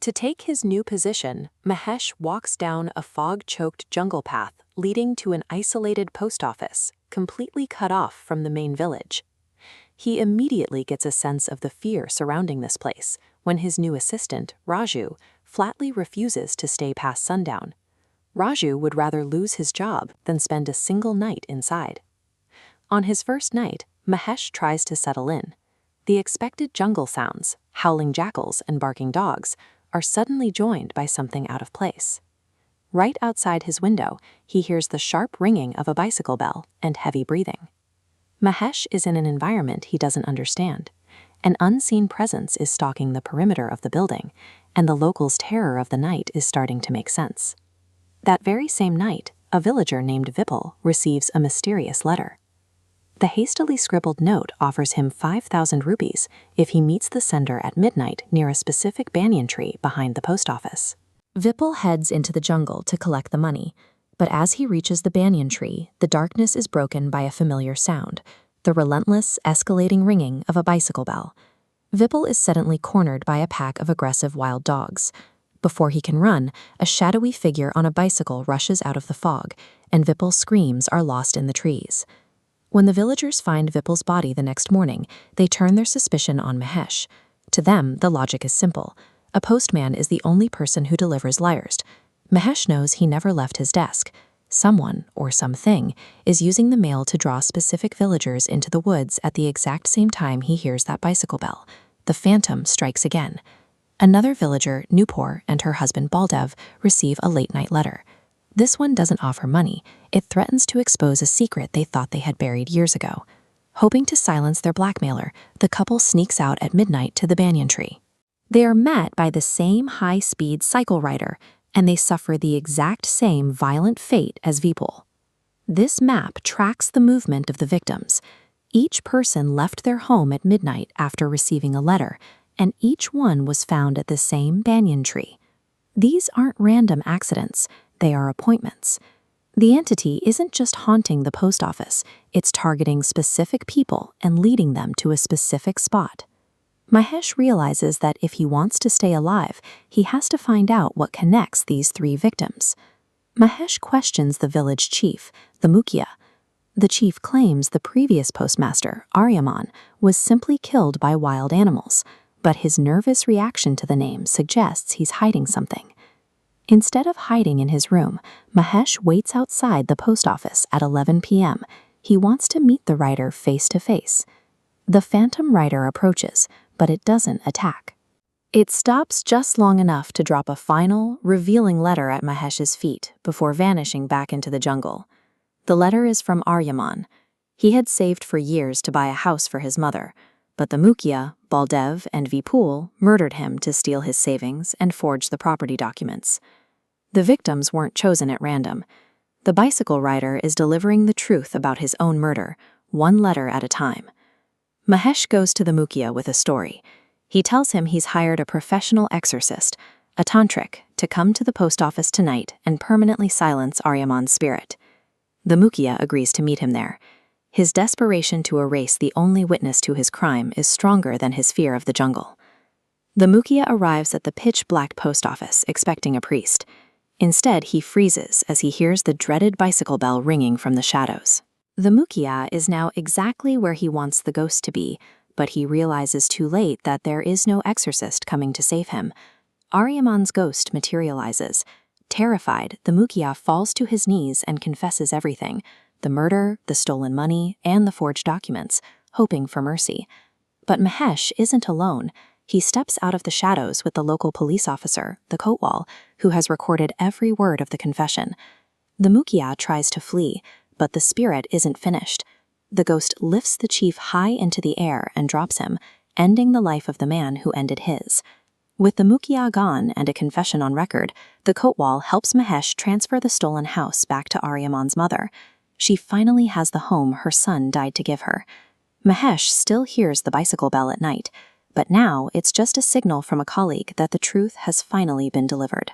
To take his new position, Mahesh walks down a fog-choked jungle path leading to an isolated post office, completely cut off from the main village. He immediately gets a sense of the fear surrounding this place when his new assistant, Raju, flatly refuses to stay past sundown. Raju would rather lose his job than spend a single night inside. On his first night, Mahesh tries to settle in. The expected jungle sounds, howling jackals and barking dogs, are suddenly joined by something out of place. Right outside his window, he hears the sharp ringing of a bicycle bell and heavy breathing. Mahesh is in an environment he doesn't understand. An unseen presence is stalking the perimeter of the building, and the locals' terror of the night is starting to make sense. That very same night, a villager named Vipul receives a mysterious letter. The hastily scribbled note offers him 5,000 rupees if he meets the sender at midnight near a specific banyan tree behind the post office. Vipul heads into the jungle to collect the money, but as he reaches the banyan tree, the darkness is broken by a familiar sound, the relentless, escalating ringing of a bicycle bell. Vipul is suddenly cornered by a pack of aggressive wild dogs. Before he can run, a shadowy figure on a bicycle rushes out of the fog, and Vipul's screams are lost in the trees. When the villagers find Vipul's body the next morning, they turn their suspicion on Mahesh. To them, the logic is simple. A postman is the only person who delivers letters. Mahesh knows he never left his desk. Someone, or something, is using the mail to draw specific villagers into the woods at the exact same time he hears that bicycle bell. The phantom strikes again. Another villager, Nupur, and her husband Baldev receive a late-night letter. This one doesn't offer money. It threatens to expose a secret they thought they had buried years ago. Hoping to silence their blackmailer, the couple sneaks out at midnight to the banyan tree. They are met by the same high-speed cycle rider, and they suffer the exact same violent fate as Vipul. This map tracks the movement of the victims. Each person left their home at midnight after receiving a letter, and each one was found at the same banyan tree. These aren't random accidents. They are appointments. The entity isn't just haunting the post office, it's targeting specific people and leading them to a specific spot. Mahesh realizes that if he wants to stay alive, he has to find out what connects these three victims. Mahesh questions the village chief, the Mukhya. The chief claims the previous postmaster, Aryaman, was simply killed by wild animals, but his nervous reaction to the name suggests he's hiding something. Instead of hiding in his room, Mahesh waits outside the post office at 11 p.m. He wants to meet the writer face to face. The phantom writer approaches, but it doesn't attack. It stops just long enough to drop a final, revealing letter at Mahesh's feet before vanishing back into the jungle. The letter is from Aryaman. He had saved for years to buy a house for his mother, but the Mukhya, Baldev, and Vipul murdered him to steal his savings and forge the property documents. The victims weren't chosen at random. The bicycle rider is delivering the truth about his own murder, one letter at a time. Mahesh goes to the Mukhya with a story. He tells him he's hired a professional exorcist, a tantric, to come to the post office tonight and permanently silence Aryaman's spirit. The Mukhya agrees to meet him there. His desperation to erase the only witness to his crime is stronger than his fear of the jungle. The Mukhya arrives at the pitch-black post office expecting a priest. Instead, he freezes as he hears the dreaded bicycle bell ringing from the shadows. The Mukhya is now exactly where he wants the ghost to be, but he realizes too late that there is no exorcist coming to save him. Aryaman's ghost materializes. Terrified, the Mukhya falls to his knees and confesses everything: the murder, the stolen money, and the forged documents, hoping for mercy. But Mahesh isn't alone. He steps out of the shadows with the local police officer, the Kotwal, who has recorded every word of the confession. The Mukhya tries to flee, but the spirit isn't finished. The ghost lifts the chief high into the air and drops him, ending the life of the man who ended his. With the Mukhya gone and a confession on record, the Kotwal helps Mahesh transfer the stolen house back to Aryaman's mother. She finally has the home her son died to give her. Mahesh still hears the bicycle bell at night, but now it's just a signal from a colleague that the truth has finally been delivered.